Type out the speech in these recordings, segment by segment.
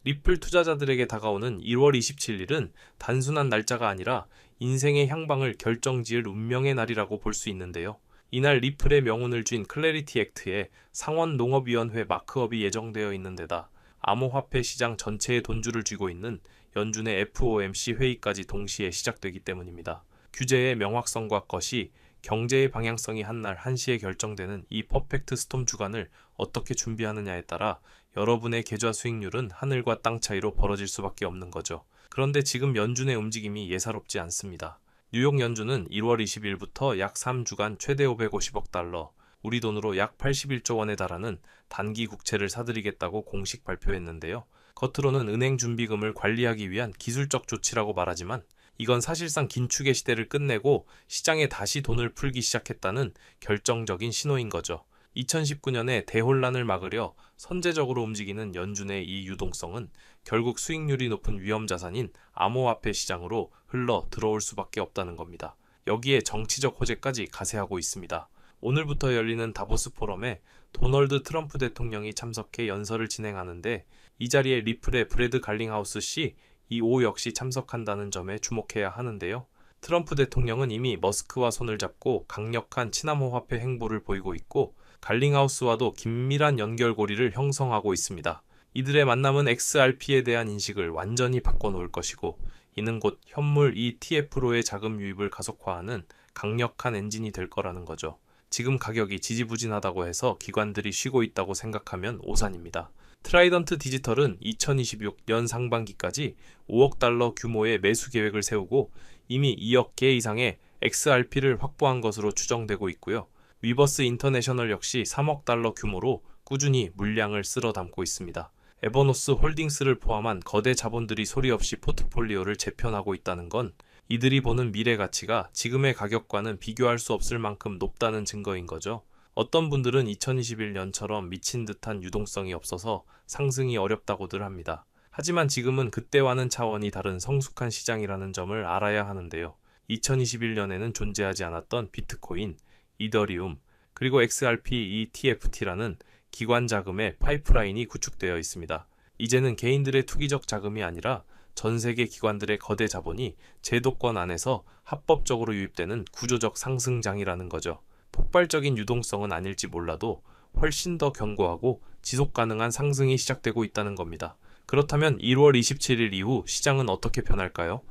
리플 투자자들에게 다가오는 1월 27일은 단순한 날짜가 아니라 인생의 향방을 결정지을 운명의 날이라고 볼 수 있는데요. 이날 리플의 명운을 쥔 클래리티 액트에 상원농업위원회 마크업이 예정되어 있는 데다 암호화폐 시장 전체에 돈줄을 쥐고 있는 연준의 FOMC 회의까지 동시에 시작되기 때문입니다. 규제의 명확성과 것이 경제의 방향성이 한날 한시에 결정되는 이 퍼펙트 스톰 주간을 어떻게 준비하느냐에 따라 여러분의 계좌 수익률은 하늘과 땅 차이로 벌어질 수밖에 없는 거죠. 그런데 지금 연준의 움직임이 예사롭지 않습니다. 뉴욕 연준은 1월 20일부터 약 3주간 최대 550억 달러, 우리 돈으로 약 81조 원에 달하는 단기 국채를 사들이겠다고 공식 발표했는데요. 겉으로는 은행 준비금을 관리하기 위한 기술적 조치라고 말하지만 이건 사실상 긴축의 시대를 끝내고 시장에 다시 돈을 풀기 시작했다는 결정적인 신호인 거죠. 2019년에 대혼란을 막으려 선제적으로 움직이는 연준의 이 유동성은 결국 수익률이 높은 위험자산인 암호화폐 시장으로 흘러 들어올 수밖에 없다는 겁니다. 여기에 정치적 호재까지 가세하고 있습니다. 오늘부터 열리는 다보스 포럼에 도널드 트럼프 대통령이 참석해 연설을 진행하는데 이 자리에 리플의 브래드 갈링하우스 씨, 이 역시 참석한다는 점에 주목해야 하는데요. 트럼프 대통령은 이미 머스크와 손을 잡고 강력한 친암호화폐 행보를 보이고 있고 갈링하우스와도 긴밀한 연결고리를 형성하고 있습니다. 이들의 만남은 XRP에 대한 인식을 완전히 바꿔놓을 것이고 이는 곧 현물 ETF로의 자금 유입을 가속화하는 강력한 엔진이 될 거라는 거죠. 지금 가격이 지지부진하다고 해서 기관들이 쉬고 있다고 생각하면 오산입니다. 트라이던트 디지털은 2026년 상반기까지 5억 달러 규모의 매수 계획을 세우고 이미 2억 개 이상의 XRP를 확보한 것으로 추정되고 있고요. 위버스 인터내셔널 역시 3억 달러 규모로 꾸준히 물량을 쓸어 담고 있습니다. 에버노스 홀딩스를 포함한 거대 자본들이 소리 없이 포트폴리오를 재편하고 있다는 건 이들이 보는 미래 가치가 지금의 가격과는 비교할 수 없을 만큼 높다는 증거인 거죠. 어떤 분들은 2021년처럼 미친 듯한 유동성이 없어서 상승이 어렵다고들 합니다. 하지만 지금은 그때와는 차원이 다른 성숙한 시장이라는 점을 알아야 하는데요. 2021년에는 존재하지 않았던 비트코인, 이더리움, 그리고 XRP ETFT라는 기관 자금의 파이프라인이 구축되어 있습니다. 이제는 개인들의 투기적 자금이 아니라 전 세계 기관들의 거대 자본이 제도권 안에서 합법적으로 유입되는 구조적 상승장이라는 거죠. 폭발적인 유동성은 아닐지 몰라도 훨씬 더 견고하고 지속 가능한 상승이 시작되고 있다는 겁니다. 그렇다면 1월 27일 이후 시장은 어떻게 변할까요?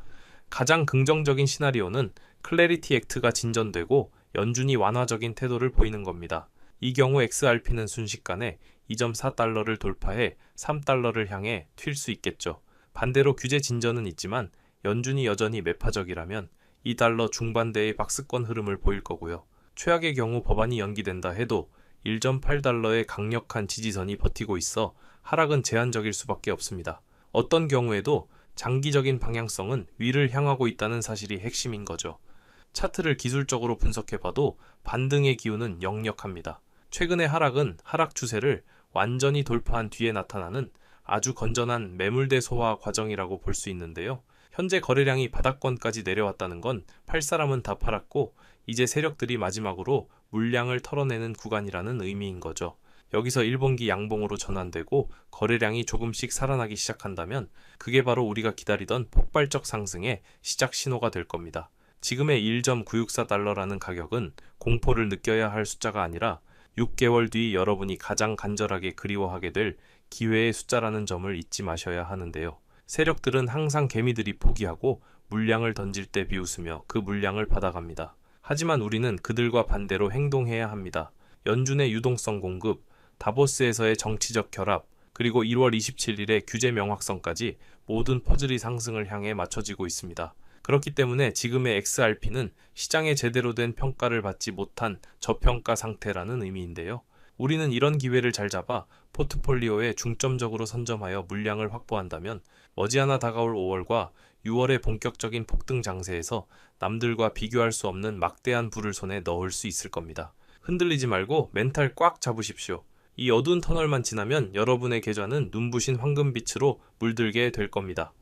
가장 긍정적인 시나리오는 클래리티 액트가 진전되고 연준이 완화적인 태도를 보이는 겁니다. 이 경우 XRP는 순식간에 2.4달러를 돌파해 3달러를 향해 튈 수 있겠죠. 반대로 규제 진전은 있지만 연준이 여전히 매파적이라면 2달러 중반대의 박스권 흐름을 보일 거고요. 최악의 경우 법안이 연기된다 해도 1.8달러의 강력한 지지선이 버티고 있어 하락은 제한적일 수밖에 없습니다. 어떤 경우에도 장기적인 방향성은 위를 향하고 있다는 사실이 핵심인 거죠. 차트를 기술적으로 분석해봐도 반등의 기운은 역력합니다. 최근의 하락은 하락 추세를 완전히 돌파한 뒤에 나타나는 아주 건전한 매물대 소화 과정이라고 볼 수 있는데요. 현재 거래량이 바닥권까지 내려왔다는 건 팔 사람은 다 팔았고 이제 세력들이 마지막으로 물량을 털어내는 구간이라는 의미인 거죠. 여기서 1분기 양봉으로 전환되고 거래량이 조금씩 살아나기 시작한다면 그게 바로 우리가 기다리던 폭발적 상승의 시작 신호가 될 겁니다. 지금의 1.964달러라는 가격은 공포를 느껴야 할 숫자가 아니라 6개월 뒤 여러분이 가장 간절하게 그리워하게 될 기회의 숫자라는 점을 잊지 마셔야 하는데요. 세력들은 항상 개미들이 포기하고 물량을 던질 때 비웃으며 그 물량을 받아갑니다. 하지만 우리는 그들과 반대로 행동해야 합니다. 연준의 유동성 공급, 다보스에서의 정치적 결합, 그리고 1월 27일의 규제 명확성까지 모든 퍼즐이 상승을 향해 맞춰지고 있습니다. 그렇기 때문에 지금의 XRP는 시장에 제대로 된 평가를 받지 못한 저평가 상태라는 의미인데요. 우리는 이런 기회를 잘 잡아 포트폴리오에 중점적으로 선점하여 물량을 확보한다면 머지않아 다가올 5월과 6월의 본격적인 폭등 장세에서 남들과 비교할 수 없는 막대한 부를 손에 넣을 수 있을 겁니다. 흔들리지 말고 멘탈 꽉 잡으십시오. 이 어두운 터널만 지나면 여러분의 계좌는 눈부신 황금빛으로 물들게 될 겁니다.